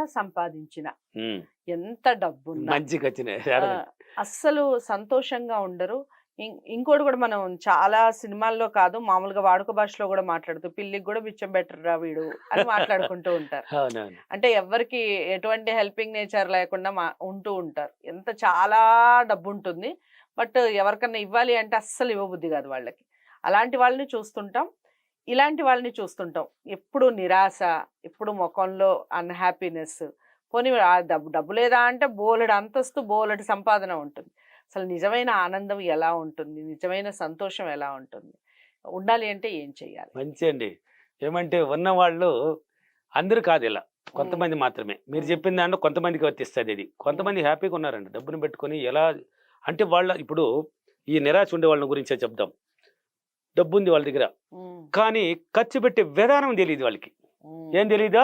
సంపాదించిన, ఉమ్, ఎంత డబ్బున్నా మంచిగా వచ్చినాయి ఆ! అడగండి. అస్సలు సంతోషంగా ఉండరు. ఇంకోటి గూడా మనం చాలా సినిమాల్లో కాదు, మామూలుగా వాడుక భాషలో గూడా మాట్లాడుతూ పిల్లికి గూడా బిచ్చం బెట్టరురా వీడు అని మాట్లాడుకుంటూ ఉంటారు. అవునవును. అంటే ఎవ్వరికీ ఎటువంటి హెల్పింగ్ నేచర్ లేకుండా ఉంటూ ఉంటారు. చాలా డబ్బుంటుంది. బట్ ఎవరికన్నా ఇవ్వాలి అంటే అస్సలు ఇవ్వబుద్ధి గాదు వాళ్ళకి. అలాంటి వాళ్ళని చూస్తుంటాం. ఇలాంటి వాళ్ళని చూస్తుంటాం. ఎప్పుడు నిరాశ, ఎప్పుడు మొఖంలో అన్‌హ్యాపీనెస్. పోనీ డబ్బు డబ్బు లేదా అంటే బోలెడు అంతస్తు, బోలెడు సంపాదన ఉంటుంది. అసలు నిజమైన ఆనందం ఎలా ఉంటుంది? నిజమైన సంతోషం ఎలా ఉంటుంది? ఉండాలి అంటే ఏం చేయాలి? మంచి అండి. ఏమంటే ఉన్నవాళ్ళు అందరూ కాదు ఇలా. హ్మ్. కొంతమంది మాత్రమే. మీరు హ్మ్. చెప్పిన దాంట్లో కొంతమందికి వర్తిస్తది ఇది. హ్మ్. కొంతమంది హ్యాపీగా ఉన్నారండి. డబ్బును పెట్టుకొని ఎలా అంటే వాళ్ళ ఇప్పుడు ఈ నిరాశ ఉండే వాళ్ళ గురించే చెప్దాం. డబ్బుంది వాళ్ళ దగ్గర. హ్మ్. కానీ ఖర్చు పెట్టే విధానం తెలీదు వాళ్ళకి. హ్మ్. ఏం తెలీదా?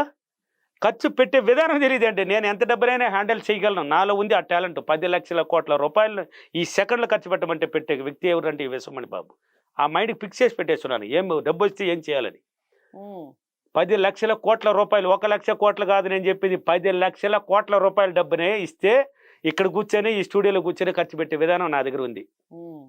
ఖర్చు పెట్టే విధానం తెలీదండి. నేను ఎంత డబ్బునైనా హ్యాండిల్ చేయగలను. నాలో ఉంది ఆ టాలెంట్. 10,00,00,000 రూపాయలు ఈ సెకండ్‌లో ఖర్చు పెట్టమంటే పెట్టే వ్యక్తి ఎవరంటే ఈ విశ్వమణి బాబు. ఆ మైండ్‌కి ఫిక్స్ చేసి పెట్టేస్తున్నాను. ఏం డబ్బొస్తే ఏం చేయాలని. హ్మ్. 10,00,00,000 రూపాయలు 1,00,00,000 కాదు నేను చెప్పేది. 10,00,00,000 రూపాయల డబ్బునే ఇస్తే ఇక్కడ కూర్చొని ఈ స్టూడియోలో కూర్చొని ఖర్చు పెట్టే విధానం నా దగ్గర ఉంది. హ్మ్.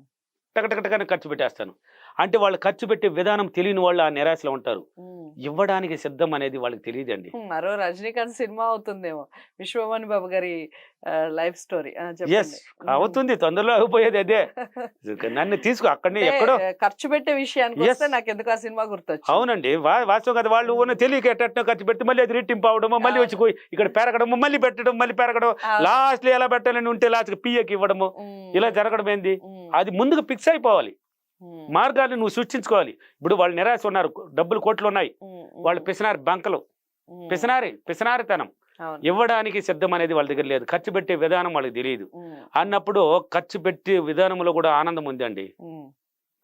టకటకటకని ఖర్చు పెట్టేస్తాను. అంటే వాళ్ళు ఖర్చు పెట్టే విధానం తెలియని వాళ్ళు ఆ నిరాశలో ఉంటారు. హ్మ్. ఇవ్వడానికి సిద్ధం అనేది వాళ్ళకి తెలీదండి. మరో రజనీకాంత్ సినిమా అవుతుందేమో. విశ్వమణి బాబు గారి లైఫ్ స్టోరీ. ఆ! యెస్. చెప్పండి. హ్మ్. అవుతుంది. తొందరలో అయిపోయేది అదే. నన్ను తీసుకో అక్కడనే అంటే ఎక్కడో ఖర్చు పెట్టే విషయానికొస్తే యెస్. నాకెందుకో ఆ సినిమా గుర్తొచ్చింది. అవునండి. వాస్తవం కదా! వాళ్ళు ఉన్న హ్మ్. తెలియక ఎట్టెట్నో ఖర్చు పెడితే మళ్ళీ అది రెట్టింపు అవ్వడము, మళ్ళీ వచ్చి అవును. ఇక్కడ పెరగడము, మళ్ళీ పెట్టడం, మళ్ళీ పెరగడం. అవును. లాస్ట్‌లో ఎలా పెట్టాలని ఉంటే లాస్ట్‌కి పిఏకి ఇవ్వడము. హ్మ్. ఇలా జరగడం ఏంది? హ్మ్. అది ముందుకు ఫిక్స్ అయిపోవాలి. హ్మ్. మార్గాన్ని నువ్వు సృష్టించుకోవాలి. ఇప్పుడు వాళ్ళు నిరాశ ఉన్నారు. డబ్బులు కోట్లున్నాయి. హ్మ్. వాళ్ళు హ్మ్. పిసినారి బంకలు. హ్మ్. పిసినారితనం. అవును. ఇవ్వడానికి సిద్ధం అనేది వాళ్ళ దగ్గర లేదు. ఖర్చు పెట్టే విధానం వాళ్ళకి తెలీదు. హ్మ్. అన్నప్పుడు ఖర్చు పెట్టే విధానంలో కూడా ఆనందం ఉందండి. హ్మ్.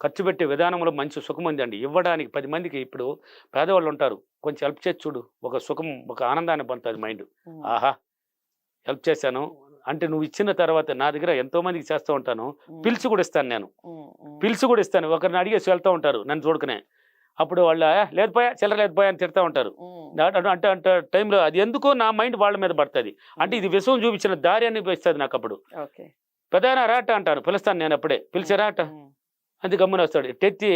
ఖర్చు పెట్టే విధానంలో మంచి సుఖం ఉందండి. ఇవ్వడానికి 10 మందికి ఇప్పుడు పేదవాళ్ళు ఉంటారు. కొంచెం హెల్ప్ చేసి చూడు. ఒక సుఖం, ఒక ఆనందాన్ని పొందుతది మైండ్. హ్మ్. ఆహా! హెల్ప్ చేశాను. అంటే నువ్వు ఇచ్చిన తర్వాత నా దగ్గర ఎంతో మందికి చేస్తూ ఉంటాను. హ్మ్. పిలిచి కూడా ఇస్తాను నేను. హ్మ్. హ్మ్. పిలిచి కూడా ఇస్తాను. ఒకరిని అడిగేసి వెళ్తూ ఉంటారు నన్ను చూడకనే. అప్పుడు వాళ్ళు లేదు పోయా, చిల్లర లేదు పోయా అని తిడతా ఉంటారు. హ్మ్. అంటే అంటే టైంలో అది ఎందుకో నా మైండ్ వాళ్ళ మీద పడతది. అంటే ఇది విషయం చూపించిన దారి అనిపిస్తది నాకప్పుడు. ఓకే. పెదాయన రాట అంటాను. పిలుస్తాను నేనప్పుడే. పిలిచి హ్మ్. రాట. హ్మ్. అది గమ్మునొస్తాడు. ఎట్టెత్తి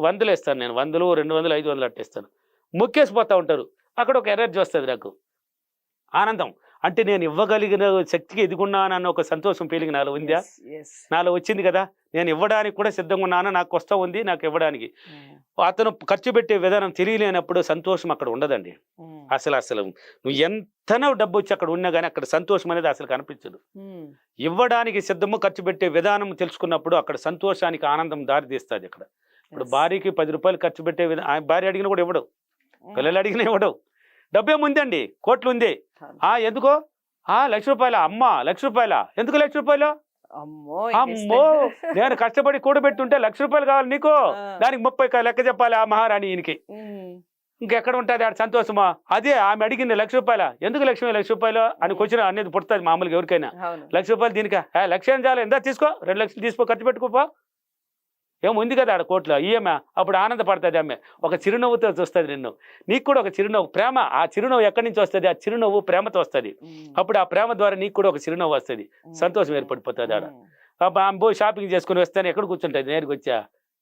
వందలేస్తాను నేను. 100, 200, 500 అట్టేస్తాను. మొక్కేసిపోతా ఉంటారు. అక్కడ ఒక ఎనర్జీ వస్తది నాకు. ఆనందం. అంటే నేను ఇవ్వగలిగిన శక్తికి ఎదిగున్నానన్న ఒక సంతోషం ఫీలింగ్ నాలో ఉందా? యెస్. యెస్. నాలో వచ్చింది కదా! నేను ఇవ్వడానికి కూడా సిద్ధంగా ఉన్నాను. నాకు వస్తా ఉంది నాకివ్వడానికి. హ్మ్. అతను ఖర్చు పెట్టే విధానం తెలియలేనప్పుడు సంతోషం అక్కడ ఉండదండి. హ్మ్. అసలు నువ్వు ఎంతనో డబ్బొచ్చి అక్కడ ఉన్నా గాని అక్కడ సంతోషం అనేది అసలు కనిపించదు. హ్మ్. ఇవ్వడానికి సిద్ధము, ఖర్చు పెట్టే విధానం తెలుసుకున్నప్పుడు అక్కడ సంతోషానికి, ఆనందం దారి తీస్తది అక్కడ. ఇప్పుడు యెస్. భార్యకి రూ. 10 ఖర్చు పెట్టే భార్య అడిగినా కూడా ఇవ్వడు. హ్మ్. పిల్లలు అడిగినా ఇవ్వడు. డబ్బేముందండి. కోట్లుంది. అవును. ఎందుకో? రూ. 1,00,000 అమ్మా! రూ. 1,00,000 ఎందుకు రూ. 1,00,000 అమ్మో! ఇంకిస్తే అమ్మో! నేను కష్టపడి కూడబెట్టుంటే రూ. 1,00,000 కావాలి నీకు. ఆ! దానికి 30 లెక్క చెప్పాలి ఆ మహారాణి ఈయనకి. హ్మ్. ఇంకెక్కడ ఉంటది ఆడ సంతోషమా? అదే ఆమె అడిగింది రూ. 1,00,000 ఎందుకు లక్ష్మి రూ. 1,00,000 అని హ్మ్. క్వెషన్ అనేది పుడతది మామూలుగా ఎవరికైనా. అవును. రూ. 1,00,000 దీనికా? 1,00,000 చాలు ఇందా తీసుకో 2,00,000 తీసుకో ఖర్చు పెట్టుకో పో. ఏమో ఉంది కదా ఆడ కోర్ట్‌లో ఇయ్యమ్మా. అప్పుడు ఆనందపడతది ఆమె. ఒక చిరునవ్వుతో చూస్తది నిన్ను. నీకు కూడా ఒక చిరునవ్వు ప్రేమ. ఆ చిరునవ్వు ఎక్కడి నుంచి వస్తది? ఆ చిరునవ్వు ప్రేమతో వస్తది. హ్మ్. అప్పుడు ఆ ప్రేమ ద్వారా నీకు కూడా ఒక చిరునవ్వు వస్తది. హ్మ్. సంతోషం హ్మ్. ఏర్పడిపోతది ఆడ. హ్మ్. ఆమె పోయి షాపింగ్ చేసుకొని వస్తాను ఎక్కడ కూర్చుంటది నేరుగొచ్చా?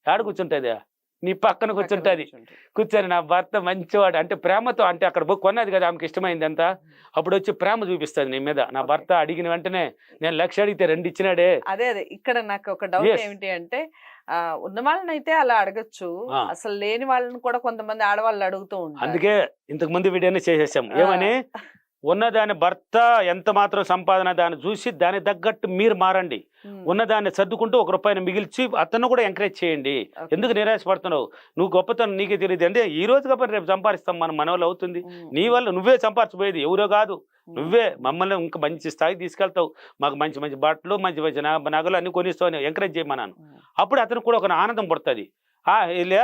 ఏడ కూర్చుంటది? నీ పక్కన పక్కన కూర్చుంటది. కూర్చుంటది. కూర్చొని నా భర్త మంచివాడు అంటే ప్రేమతో అంటే అక్కడ పోయి కొన్నది కదా ఆమెకి ఇష్టమైందంతా. అప్పుడొచ్చి ప్రేమ చూపిస్తది నీ మీద. నా ఓకే. భర్త అడిగిన వెంటనే నేను 1,00,000 అడిగితే 2 ఇచ్చినాడే. అదే. ఇక్కడ నాకొక డౌట్ యెస్. ఏమిటి అంటే ఉన్న వాళ్ళనైతే అలా అడగొచ్చు. ఆ! అసలు లేని వాళ్ళని కూడా కొంతమంది ఆడవాళ్ళు అడుగుతూ ఉంటారు. అందుకే ఇంతకు ముందు వీడియోనే చేసేసాం. ఏమని? ఆ! ఉన్నదాని భర్త ఎంత మాత్రం సంపాదన దాన్ని చూసి దానికి తగ్గట్టు మీరు మారండి. హ్మ్. ఉన్నదాన్ని సర్దుకుంటూ ఒక రూపాయిని మిగిల్చి అతన్ని కూడా ఎంకరేజ్ చేయండి. ఓకే. ఎందుకు నిరాశపడుతున్నావు? నువ్వు గొప్పతనం నీకే తెలీదు. అంటే ఈ రోజు కాకపోతే రేపు సంపాదిస్తాం మనం మనవల్ల అవుతుంది. హ్మ్. నీ హ్మ్. వల్ల నువ్వే సంపాదించబోయేది ఎవరో కాదు. హ్మ్. నువ్వే మమ్మల్ని ఇంకా మంచి స్థాయికి తీసుకెళ్తావు. మాకు మంచి మంచి బట్టలు, మంచి మంచి నగలు అన్నీ కొనిస్తావు అని ఎంకరేజ్ చేయమన్నాను. హ్మ్. అప్పుడు అతనికి కూడా ఒక ఆనందం పుడతది.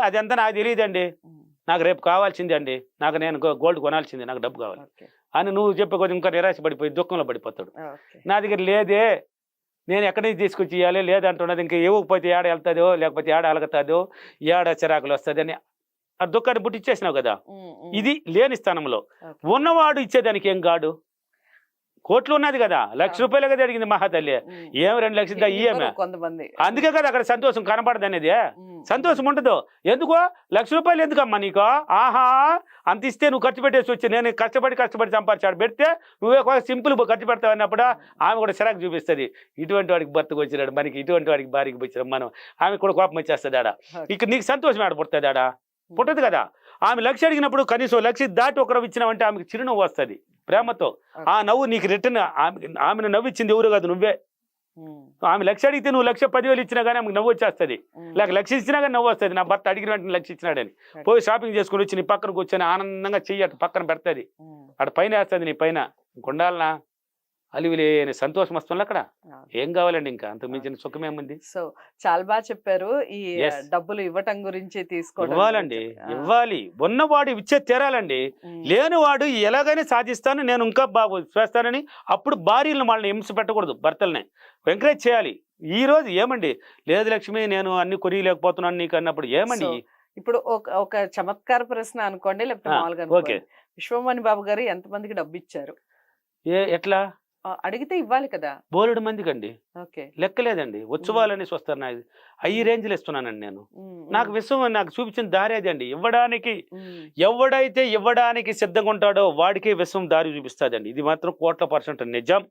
అదంతా నాకు తెలీదండి. హ్మ్. నాకు రేపు కావాల్సిందే అండి. నేను గోల్డ్ కొనాల్సిందే. నాకు డబ్బు కావాలి. ఓకే. అని నువ్వు చెప్పే కొద్దీ ఇంకా నిరాశ పడిపోయి దుఃఖంలో పడిపోతాడు. ఓకే. నా దగ్గర లేదే. నేను ఎక్కడి నుంచి తీసుకొచ్చి ఇయ్యాలి? లేదంటున్నది. ఇంక ఇవ్వకపోతే ఏడ ఎళ్తదో, లేకపోతే ఏడ అలగతాదో, ఏడ చిరాకులొస్తదని ఆ దుఃఖాన్ని పుట్టిచ్చేసినావు కదా. ఉమ్. ఇది లేని స్థానంలో Okay. ఉన్నవాడు ఇచ్చేదానికి ఏం గాడు. కోట్లు ఉన్నది కదా, ₹1,00,000 కదా అడిగింది మహాతల్లి. ఉమ్. ఏం 2 లక్షలు ఇయ్యమే. ఇవ్వరు కొంతమంది. అందుకే కదా అక్కడ సంతోషం కనపడదు అనేది. ఉమ్. సంతోషం ఉండదు. ఎందుకో ₹1,00,000 ఎందుకమ్మా నీకో? ఆహా అంత ఇస్తే నువ్వు ఖర్చు పెట్టేసి వచ్చి నేను కష్టపడి సంపాదించాడు పెడితే నువ్వే సింపుల్ ఖర్చు పెడతావు అన్నప్పుడు ఆమె కూడా చిరాకు చూపిస్తుంది. ఇటువంటి వాడికి భర్తకు వచ్చినాడు మనకి, ఇటువంటి వాడికి భార్యకి వచ్చినాం మనం, ఆమె కూడా కోపం వచ్చేస్తుంది ఆడ. ఇక నీకు సంతోషం ఆడ పుడుతుంది ఆడ? పుట్టదు కదా. ఆమె 1,00,000 అడిగినప్పుడు కనీసం 1,00,000 దాటి ఒకరు ఇచ్చినావంటే ఆమెకి చిరునవ్వు వస్తుంది ప్రేమతో. ఆ నవ్వు నీకు రిటర్న్. ఆమెను నవ్విచ్చింది ఎవరు కాదు, నువ్వే. ఆమె 1,00,000 అడిగితే నువ్వు 1,10,000 ఇచ్చినా కానీ ఆమెకు నవ్వు వచ్చేస్తుంది. లేక 1,00,000 ఇచ్చినా కానీ నవ్వు వస్తుంది. నా భర్త అడిగిన వెంటనే 1,00,000 ఇచ్చినాడని పోయి షాపింగ్ చేసుకుని వచ్చి నీ పక్కన కూర్చొని ఆనందంగా చెయ్యి అటు పక్కన పెడతాది, అటు పైన వేస్తుంది నీ పైన. ఇంకొండాలనా అలివి లేని సంతోషం వస్తుంది అక్కడ. ఏం కావాలండి ఇంకా అంతకు మించిన సుఖమేముంది. సో చాలా బాగా చెప్పారు. ఈ Yes. డబ్బులు ఇవ్వటం గురించి తీసుకోవడం ఇవ్వాలండి, గురించి. ఇవ్వాలి. ఉన్నవాడు ఇచ్చే తీరాలండి. లేనివాడు ఎలాగైనా సాధిస్తాను నేను ఇంకా బాగా చేస్తానని అప్పుడు భార్యలను వాళ్ళని హింస పెట్టకూడదు, భర్తలనే ఎంకరేజ్ చేయాలి. ఈ రోజు ఏమండి లేదు లక్ష్మి నేను అన్ని కొరియలేకపోతున్నాను నీకు అన్నప్పుడు ఏమండి. ఇప్పుడు ఒక చమత్కార ప్రశ్న అనుకోండి, లేకపోతే మామూలుగా ఓకే. అనుకోండి. విశ్వమణి బాబు గారు ఎంతమందికి డబ్బు ఇచ్చారు? ఎట్లా అడిగితే ఇవ్వాలి కదా. బోలెడు మందికి అండి, ఓకే. లెక్కలేదండి. ఉత్సవాలని వస్తారు నాకు అయ్యి రేంజ్లు ఇస్తున్నానండి నేను. నాకు విశ్వం నాకు చూపించిన దారి అది అండి. ఇవ్వడానికి ఎవడైతే ఇవ్వడానికి సిద్ధంగా ఉంటాడో వాడికి విశ్వం దారి చూపిస్తుందండి. ఇది మాత్రం 100% నిజం.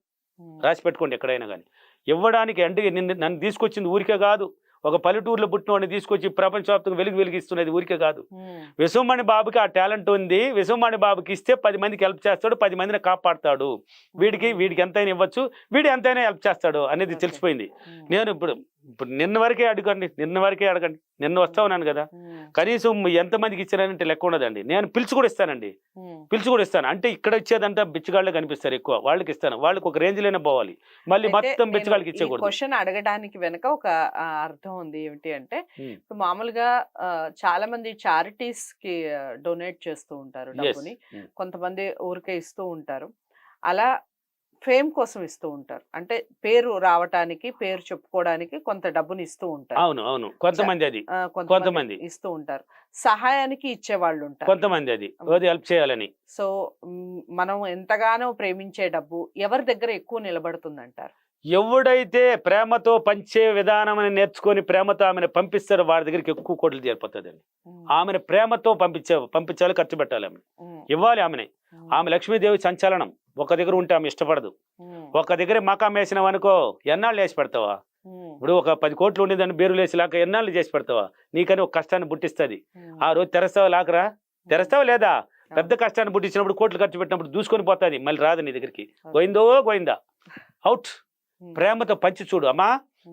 రాసి పెట్టుకోండి ఎక్కడైనా కానీ. ఇవ్వడానికి అంటే నన్ను తీసుకొచ్చింది ఊరికే కాదు. ఒక పల్లెటూరులో పుట్టిన వాడిని తీసుకొచ్చి ప్రపంచవ్యాప్తంగా వెలిగిస్తున్నది ఊరికే కాదు. విశ్వమణి బాబుకి ఆ టాలెంట్ ఉంది. విశ్వమణి బాబుకి ఇస్తే 10 మందికి హెల్ప్ చేస్తాడు, 10 మందిని కాపాడుతాడు. వీడికి ఎంతైనా ఇవ్వచ్చు, వీడు ఎంతైనా హెల్ప్ చేస్తాడు అనేది తెలిసిపోయింది. నేను ఇప్పుడు నిన్న వరకే అడగండి, నిన్న వస్తా ఉన్నాను కదా. కనీసం ఎంతమందికి ఇచ్చానంటే లెక్క ఉండదండి. నేను పిలిచి కూడా ఇస్తానండి, అంటే ఇక్కడ ఇచ్చేదంతా బిచ్చగాళ్ళే కనిపిస్తారు ఎక్కువ. వాళ్ళకి ఇస్తాను, వాళ్ళకి ఒక రేంజ్ లోనే పోవాలి. మళ్ళీ మొత్తం బిచ్చగాళ్ళకి ఇచ్చేకూడదు. క్వశ్చన్ అడగడానికి వెనక ఒక అర్థం ఉంది. ఏమిటి అంటే ఇప్పుడు మామూలుగా చాలా మంది చారిటీస్ కి డొనేట్ చేస్తూ ఉంటారు డబ్బుని, కొంతమంది ఊరికే ఇస్తూ ఉంటారు. అలా ఫేమ్ కోసం ఇస్తూ ఉంటారు, అంటే పేరు రావటానికి, పేరు చెప్పుకోవడానికి కొంత డబ్బుని ఇస్తూ ఉంటారు. అవును కొంతమంది అది కొంతమంది ఇస్తూ ఉంటారు. సహాయానికి ఇచ్చేవాళ్ళు ఉంటారు కొంతమంది, అది హెల్ప్ చేయాలని. సో మనం ఎంతగానో ప్రేమించే డబ్బు ఎవరి దగ్గర ఎక్కువ నిలబడుతుంది అంటారు? ఎవడైతే ప్రేమతో పంచే విధానం నేర్చుకొని ప్రేమతో ఆమెను పంపిస్తారో వాడి దగ్గరికి ఎక్కువ కోట్లు చేరిపోతుందండి. ఆమెను ప్రేమతో పంపించాలి, ఖర్చు పెట్టాలి, ఆమె ఇవ్వాలి. ఆమె లక్ష్మీదేవి సంచలనం. ఒక దగ్గర ఉంటే ఆమె ఇష్టపడదు. ఒక దగ్గర మకాం వేసినావు అనుకో ఎన్నాళ్ళు వేసి పెడతావా? ఇప్పుడు ఒక 10 కోట్లు ఉండేదాన్ని బేరులు వేసిలాక ఎన్నాళ్ళు చేసి పెడతావా? నీకని ఒక కష్టాన్ని పుట్టిస్తుంది. ఆ రోజు తెరస్తావా లాకరా? తెరస్తావా లేదా? పెద్ద కష్టాన్ని పుట్టించినప్పుడు కోట్లు ఖర్చు పెట్టినప్పుడు దూసుకొని పోతుంది, మళ్ళీ రాదు నీ దగ్గరికి. గోయిందా అవుట్. ప్రేమతో పంచి చూడు అమ్మా,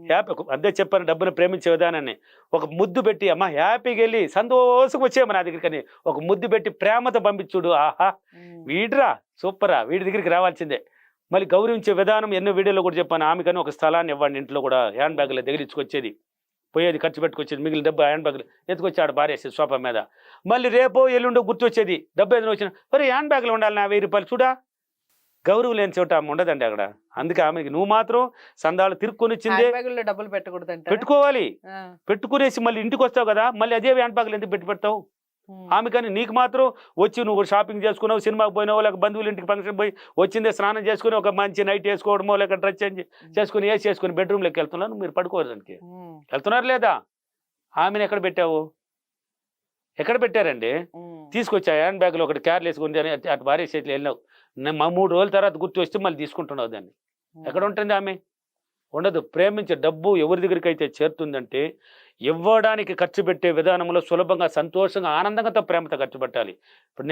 హ్యాపీ. అదే చెప్పాను డబ్బును ప్రేమించే విధానాన్ని. ఒక ముద్దు పెట్టి అమ్మా హ్యాపీగా వెళ్ళి సంతోషంగా వచ్చేయమ్మా నా దగ్గరికి అని ఒక ముద్దు పెట్టి ప్రేమతో పంపించుడు. ఆహా వీడిరా సూపరా, వీడి దగ్గరికి రావాల్సిందే. మళ్ళీ గౌరవించే విధానం ఎన్నో వీడియోలో కూడా చెప్పాను. ఆమెకని ఒక స్థలాన్ని ఇవ్వండి, ఇంట్లో కూడా హ్యాండ్ బ్యాగ్లో దగ్గరించుకొచ్చేది, పోయేది ఖర్చు పెట్టుకొచ్చేది, మిగిలిన డబ్బు హ్యాండ్ బ్యాగ్లో ఎత్తుకొచ్చాడు భార్య సోఫా మీద. మళ్ళీ రేపో ఎల్లుండో గుర్తొచ్చేది, డబ్బు ఏదైనా వచ్చిన మరి హ్యాండ్ బ్యాగ్లో ఉండాలి నా 1000 రూపాయలు. చూడా గౌరవం లేని చోట ఆమె ఉండదండి అక్కడ. అందుకే ఆమెకి నువ్వు మాత్రం సందాలు తిరుక్కొని వచ్చిందే డబ్బులు పెట్టకూడదు, పెట్టుకోవాలి. పెట్టుకునేసి మళ్ళీ ఇంటికి వస్తావు కదా, మళ్ళీ అదే హ్యాండ్ బ్యాగ్లు ఎందుకు పెడతావు? ఆమె కానీ నీకు మాత్రం వచ్చి నువ్వు షాపింగ్ చేసుకున్నావు, సినిమాకి పోయినావు, లేక బంధువుల ఇంటికి ఫంక్షన్ పోయి వచ్చిందే స్నానం చేసుకుని ఒక మంచి నైట్ వేసుకోవడమో లేక డ్రెస్ చేంజ్ చేసుకుని వేసుకొని బెడ్రూమ్లోకి వెళ్తున్నాను. మీరు పడుకోవడానికి వెళ్తున్నారు లేదా? ఆమెను ఎక్కడ పెట్టావు? ఎక్కడ పెట్టారండి? తీసుకొచ్చా హ్యాండ్ బ్యాగ్లో ఒకటి క్యార్లు వేసుకుని అటు భార్య చేతిలో వెళ్ళినావు. 3 రోజుల తర్వాత గుర్తు వస్తే మళ్ళీ తీసుకుంటున్నావు దాన్ని. ఎక్కడ ఉంటుంది ఆమె? ఉండదు. ప్రేమించే డబ్బు ఎవరి దగ్గరికి అయితే చేరుతుందంటే ఇవ్వడానికి ఖర్చు పెట్టే విధానంలో సులభంగా, సంతోషంగా, ఆనందంగా ప్రేమతో ఖర్చు పెట్టాలి. ఇప్పుడు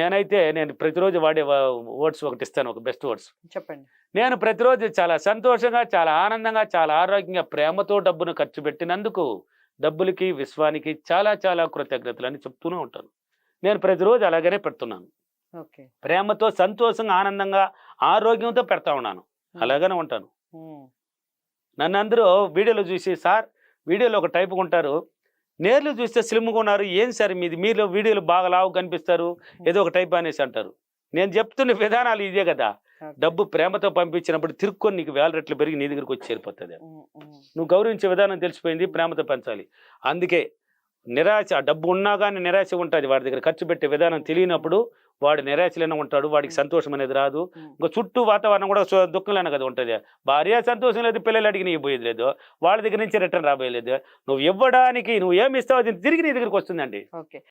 నేను ప్రతిరోజు వాడే వర్డ్స్ ఒకటి ఇస్తాను, ఒక బెస్ట్ వర్డ్స్ చెప్పండి. నేను ప్రతిరోజు చాలా సంతోషంగా, చాలా ఆనందంగా, చాలా ఆరోగ్యంగా ప్రేమతో డబ్బును ఖర్చు పెట్టినందుకు డబ్బులకి, విశ్వానికి చాలా చాలా కృతజ్ఞతలు అని చెప్తూనే ఉంటాను. నేను ప్రతిరోజు అలాగనే పెడుతున్నాను. ప్రేమతో, సంతోషంగా, ఆనందంగా, ఆరోగ్యంతో పెడతా ఉన్నాను. అలాగనే ఉంటాను. నన్ను అందరూ వీడియోలో చూసి సార్ వీడియోలో ఒక టైపు ఉంటారు, నేర్లు చూస్తే స్లిమ్గా ఉన్నారు, ఏం సార్ మీది, మీరు వీడియోలు బాగా లావు కనిపిస్తారు, ఏదో ఒక టైప్ అనేసి అంటారు. నేను చెప్తున్న విధానాలు ఇదే కదా. డబ్బు ప్రేమతో పంపించినప్పుడు తిరుక్కొని నీకు 1000 రెట్లు పెరిగి నీ దగ్గరికి వచ్చి చేరిపోతుంది. నువ్వు గౌరవించే విధానం తెలిసిపోయింది, ప్రేమతో పెంచాలి. అందుకే నిరాశ, డబ్బు ఉన్నా కానీ నిరాశ ఉంటుంది వాడి దగ్గర. ఖర్చు పెట్టే విధానం తెలియనప్పుడు వాడు నిరాశలోనే ఉంటాడు, వాడికి సంతోషం అనేది రాదు. ఇంకా చుట్టూ వాతావరణం కూడా దుఃఖంలోనే కదా ఉంటుంది. భార్య సంతోషం లేదు, పిల్లలు అడిగి నీకు పోయేది లేదు, వాళ్ళ దగ్గర నుంచి రిటర్న్ రాబోయేది. నువ్వు ఇవ్వడానికి నువ్వు ఏమి ఇస్తావు అది తిరిగి నీ దగ్గరికి వస్తుందండి. ఓకే.